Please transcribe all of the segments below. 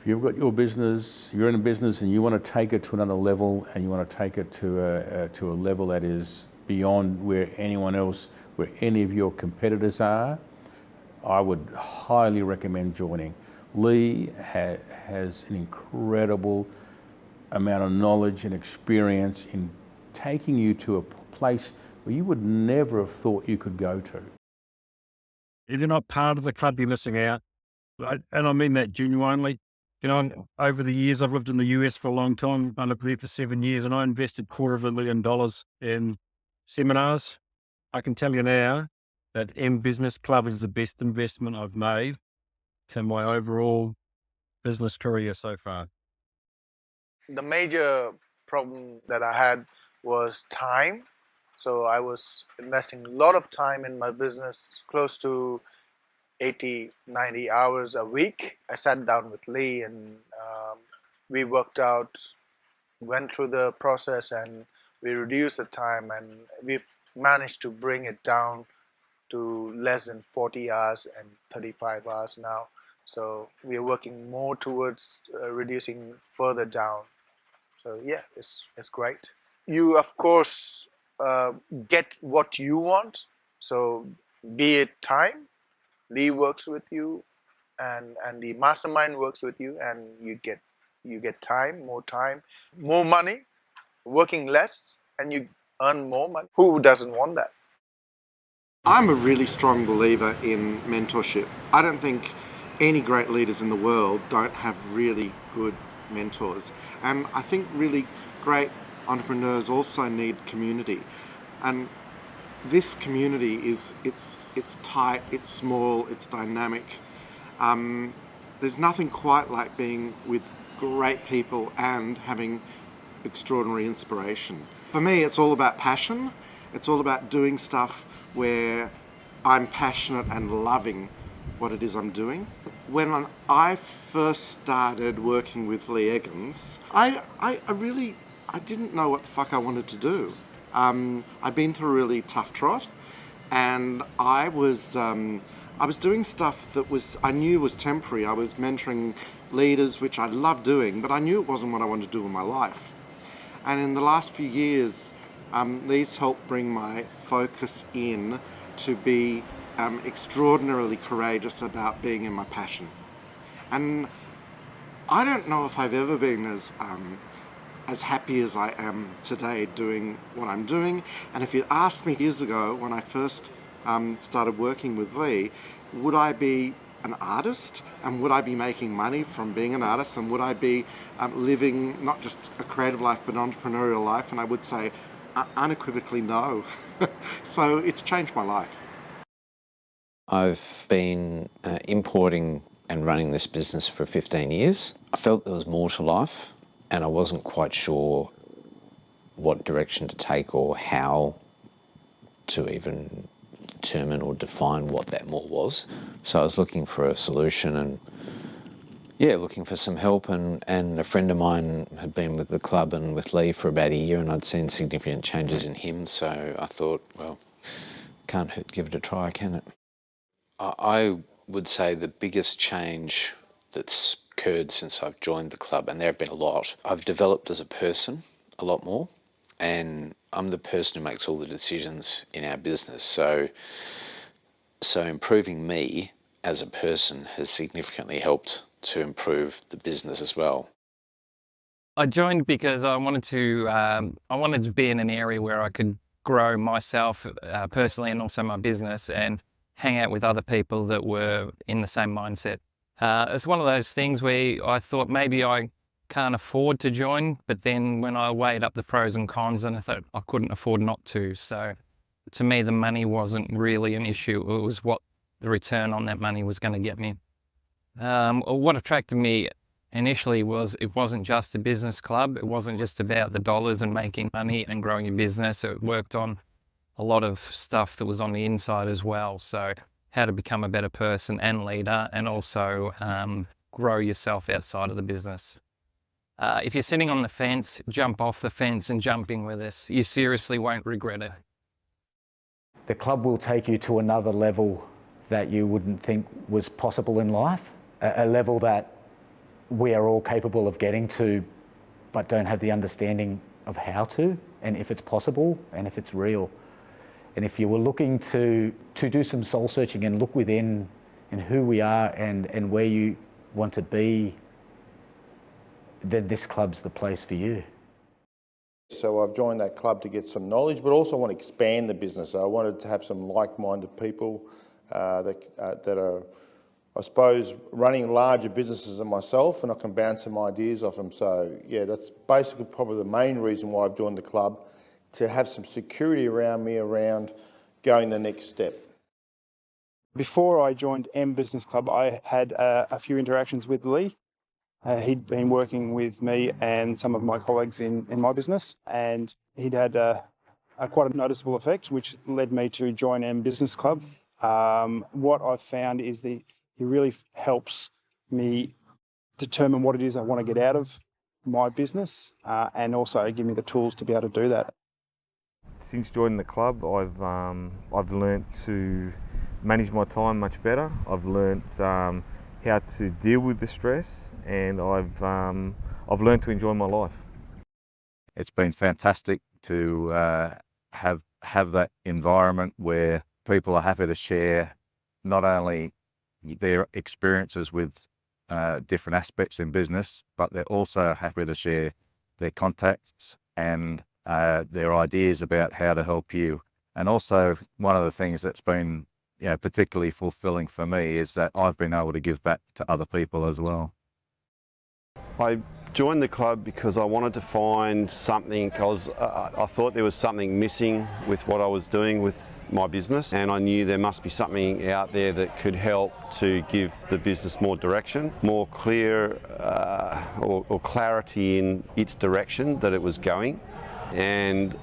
If you've got your business, you're in a business and you want to take it to another level, and you want to take it to a level that is beyond where anyone else, where any of your competitors are, I would highly recommend joining. Lee has an incredible amount of knowledge and experience in taking you to a place where you would never have thought you could go to. If you're not part of the club, you're missing out. And I mean that genuinely. You know, over the years, I've lived in the US for a long time. I lived there for 7 years, and I invested $250,000 in seminars. I can tell you now that M Business Club is the best investment I've made in my overall business career so far. The major problem that I had was time. So I was investing a lot of time in my business, close to 80, 90 hours a week. I sat down with Lee and we worked out, went through the process, and we reduced the time, and we've managed to bring it down to less than 40 hours and 35 hours now. So we are working more towards reducing further down. So yeah, it's great. You of course get what you want. So be it time, Lee works with you, and the mastermind works with you, and you get time, more money, working less, and you earn more money. Who doesn't want that? I'm a really strong believer in mentorship. I don't think any great leaders in the world don't have really good mentors. And I think really great entrepreneurs also need community. And this community it's tight, it's small, it's dynamic. There's nothing quite like being with great people and having extraordinary inspiration. For me, it's all about passion. It's all about doing stuff where I'm passionate and loving what it is I'm doing. When I first started working with Lee Eggins, I didn't know what the fuck I wanted to do. I'd been through a really tough trot, and I was doing stuff that I knew was temporary. I was mentoring leaders, which I loved doing, but I knew it wasn't what I wanted to do in my life. And in the last few years, these helped bring my focus in to be extraordinarily courageous about being in my passion. And I don't know if I've ever been as happy as I am today doing what I'm doing. And if you'd asked me years ago when I first started working with Lee, would I be an artist, and would I be making money from being an artist, and would I be living not just a creative life but an entrepreneurial life? And I would say unequivocally no. So it's changed my life. I've been importing and running this business for 15 years. I felt there was more to life, and I wasn't quite sure what direction to take or how to even determine or define what that more was. So I was looking for a solution and looking for some help, and a friend of mine had been with the club and with Lee for about a year, and I'd seen significant changes in him, so I thought, well, can't hurt, give it a try, can it? I would say the biggest change that's occurred since I've joined the club, and there have been a lot, I've developed as a person a lot more, and I'm the person who makes all the decisions in our business. So improving me as a person has significantly helped to improve the business as well. I joined because I wanted to be in an area where I could grow myself personally and also my business, and hang out with other people that were in the same mindset. It's one of those things where I thought maybe I can't afford to join, but then when I weighed up the pros and cons, and I thought I couldn't afford not to. So to me, the money wasn't really an issue. It was what the return on that money was going to get me. What attracted me initially was it wasn't just a business club. It wasn't just about the dollars and making money and growing your business. It worked on a lot of stuff that was on the inside as well. So how to become a better person and leader, and also grow yourself outside of the business. If you're sitting on the fence, jump off the fence and jump in with us. You seriously won't regret it. The club will take you to another level that you wouldn't think was possible in life, a level that we are all capable of getting to, but don't have the understanding of how to, and if it's possible, and if it's real. And if you were looking to do some soul searching and look within and who we are and where you want to be, then this club's the place for you. So I've joined that club to get some knowledge, but also want to expand the business. I wanted to have some like-minded people that are, I suppose, running larger businesses than myself, and I can bounce some ideas off them. So yeah, that's basically probably the main reason why I've joined the club, to have some security around me around going the next step. Before I joined M Business Club, I had a few interactions with Lee. He'd been working with me and some of my colleagues in my business, and he'd had quite a noticeable effect, which led me to join M Business Club. What I've found is that he really helps me determine what it is I want to get out of my business, and also give me the tools to be able to do that. Since joining the club, I've learnt to manage my time much better. I've learnt how to deal with the stress, and I've learned to enjoy my life. It's been fantastic to have that environment where people are happy to share not only their experiences with different aspects in business, but they're also happy to share their contacts and their ideas about how to help you. And also, one of the things that's been particularly fulfilling for me is that I've been able to give back to other people as well. I joined the club because I wanted to find something, because I thought there was something missing with what I was doing with my business, and I knew there must be something out there that could help to give the business more direction, more clear or clarity in its direction that it was going, and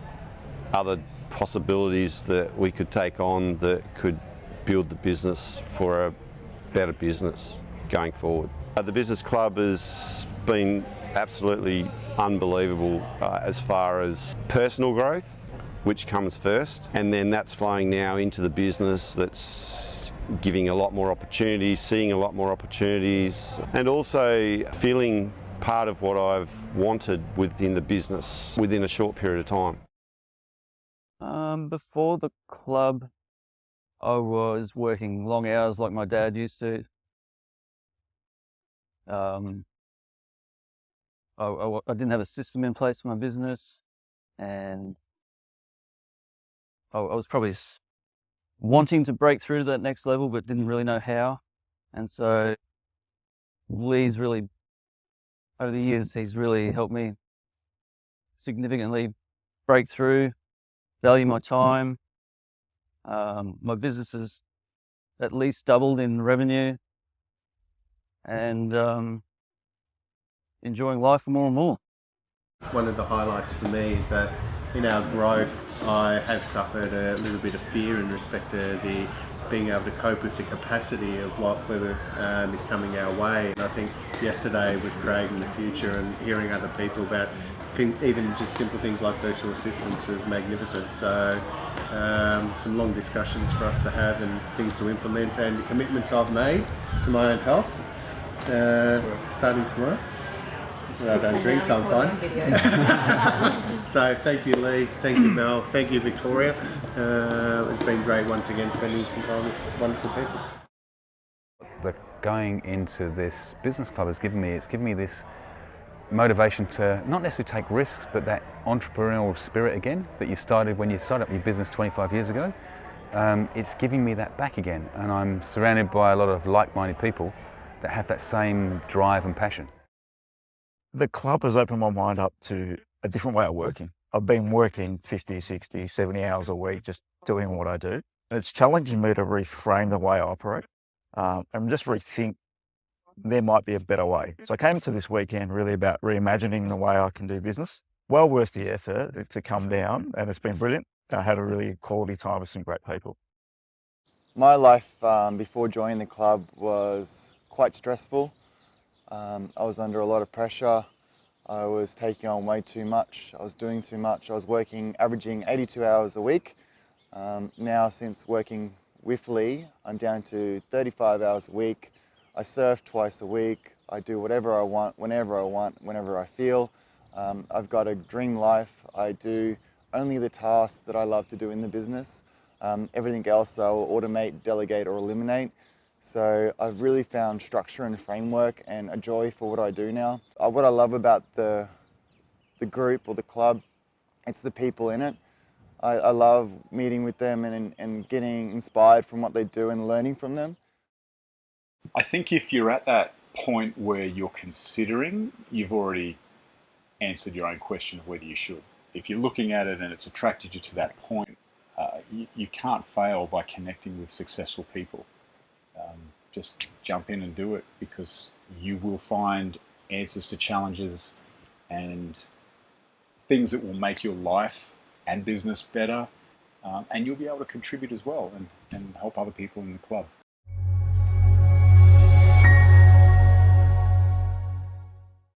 other possibilities that we could take on that could build the business for a better business going forward. The business club has been absolutely unbelievable as far as personal growth, which comes first, and then that's flowing now into the business, that's giving a lot more opportunities, seeing a lot more opportunities, and also feeling part of what I've wanted within the business within a short period of time. Before the club, I was working long hours like my dad used to. I didn't have a system in place for my business, and I was probably wanting to break through to that next level, but didn't really know how. And so Lee's really, over the years, he's really helped me significantly break through, value my time. My business has at least doubled in revenue, and enjoying life more and more. One of the highlights for me is that in our growth, I have suffered a little bit of fear in respect to the being able to cope with the capacity of whatever is coming our way. And I think yesterday with Craig in the future and hearing other people about even just simple things like virtual assistants was magnificent. So some long discussions for us to have and things to implement, and the commitments I've made to my own health starting tomorrow. Well, I don't drink, so I'm fine. So thank you, Lee. Thank you, Mel. Thank you, Victoria. It's been great once again spending some time with wonderful people. But going into this business club has given me this motivation to not necessarily take risks, but that entrepreneurial spirit again that you started when you started up your business 25 years ago. It's giving me that back again, and I'm surrounded by a lot of like-minded people that have that same drive and passion. The club has opened my mind up to a different way of working. I've been working 50, 60, 70 hours a week just doing what I do. And it's challenging me to reframe the way I operate and just rethink there might be a better way. So I came to this weekend really about reimagining the way I can do business. Well worth the effort to come down, and it's been brilliant. I had a really quality time with some great people. My life before joining the club was quite stressful. I was under a lot of pressure. I was taking on way too much. I was doing too much. I was averaging 82 hours a week. Now, since working with Lee, I'm down to 35 hours a week. I surf twice a week. I do whatever I want, whenever I feel. I've got a dream life. I do only the tasks that I love to do in the business. Everything else I'll automate, delegate, or eliminate. So I've really found structure and framework and a joy for what I do now. What I love about the group or the club, it's the people in it. I love meeting with them and getting inspired from what they do and learning from them. I think if you're at that point where you're considering, you've already answered your own question of whether you should. If you're looking at it and it's attracted you to that point, you can't fail by connecting with successful people. Just jump in and do it, because you will find answers to challenges and things that will make your life and business better, and you'll be able to contribute as well and help other people in the club.